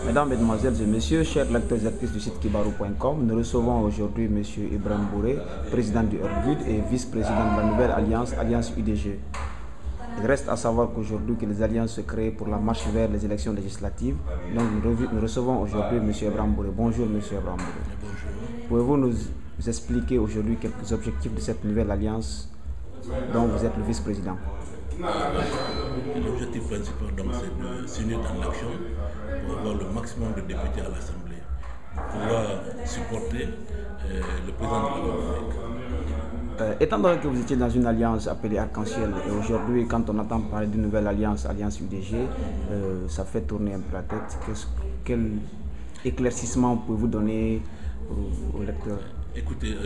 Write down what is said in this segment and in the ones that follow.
Mesdames, Mesdemoiselles et Messieurs, chers lecteurs et actrices du site kibarou.com, nous recevons aujourd'hui M. Ibrahim Bouré, président du RGUD et vice-président de la nouvelle alliance, Alliance UDG. Il reste à savoir qu'aujourd'hui que les alliances se créent pour la marche vers les élections législatives. Donc nous recevons aujourd'hui M. Ibrahim Bouré. Bonjour M. Ibrahim Bouré. Bonjour. Pouvez-vous nous expliquer aujourd'hui quelques objectifs de cette nouvelle alliance dont vous êtes le vice-président? L'objectif principal c'est de s'unir dans l'action pour avoir le maximum de députés à l'Assemblée, pour pouvoir supporter le président de la République. Étant donné que vous étiez dans une alliance appelée Arc-en-Ciel, et aujourd'hui, quand on entend parler d'une nouvelle alliance, Alliance UDG, ça fait tourner un peu la tête. Quel éclaircissement pouvez-vous donner aux lecteurs? Écoutez,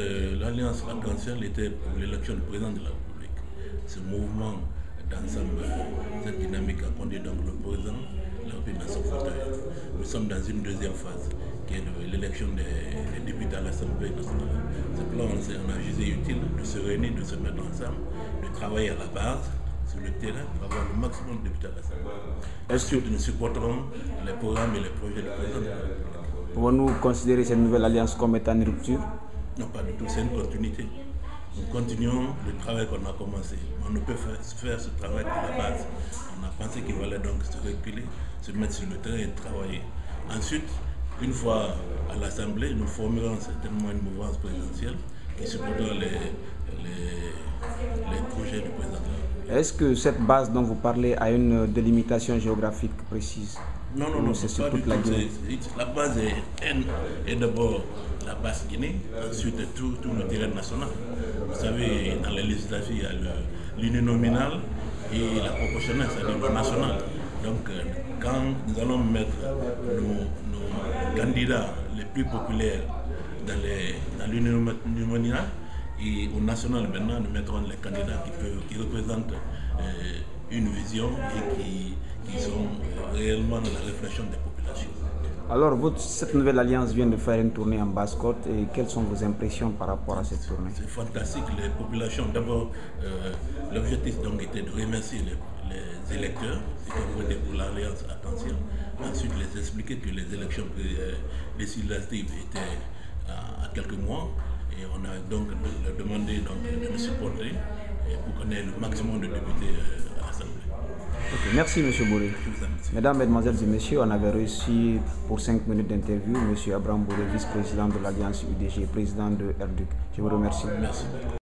l'alliance Arc-en-Ciel était pour l'élection du président de la République. Ce mouvement d'ensemble, cette dynamique a conduit donc le président de la République dans son fauteuil. Nous sommes dans une deuxième phase, qui est l'élection des députés à l'Assemblée nationale. C'est pour là on a jugé utile de se réunir, de se mettre ensemble, de travailler à la base, sur le terrain, pour avoir le maximum de députés à l'Assemblée. Ensuite, nous supporterons les programmes et les projets du président de la République. Pouvons-nous considérer cette nouvelle alliance comme étant une rupture? Non, pas du tout, c'est une continuité. Nous continuons le travail qu'on a commencé. On ne peut faire ce travail à la base. On a pensé qu'il fallait donc se reculer, se mettre sur le terrain et travailler. Ensuite, une fois à l'Assemblée, nous formerons certainement une mouvance présidentielle qui supportera les projets du président. Est-ce que cette base dont vous parlez a une délimitation géographique précise? Non, c'est sur toute la Guinée. La base est d'abord la base Guinée, ensuite tout le terrain national. Vous savez, dans les législatives, il y a l'uninominal et la proportionnelle, c'est-à-dire le national. Donc, quand nous allons mettre nos candidats les plus populaires dans l'uninominal, et au national, maintenant, nous mettrons les candidats qui représentent une vision et qui sont réellement dans la réflexion des populations. Alors, cette nouvelle alliance vient de faire une tournée en Basse-Côte et quelles sont vos impressions par rapport à cette tournée? C'est fantastique, les populations. D'abord, l'objectif donc était de remercier les électeurs qui ont voté pour l'alliance Arc-en-Ciel. Ensuite, les expliquer que les élections législatives étaient à quelques mois. Et on a donc leur demandé de nous supporter pour qu'on ait le maximum de députés à l'Assemblée. Okay, merci M. Bouré. Mesdames, Mesdemoiselles et Messieurs, on avait réussi pour 5 minutes d'interview M. Ibrahim Bouré, vice-président de l'Alliance UDG, président de RGUD. Je vous remercie. Merci.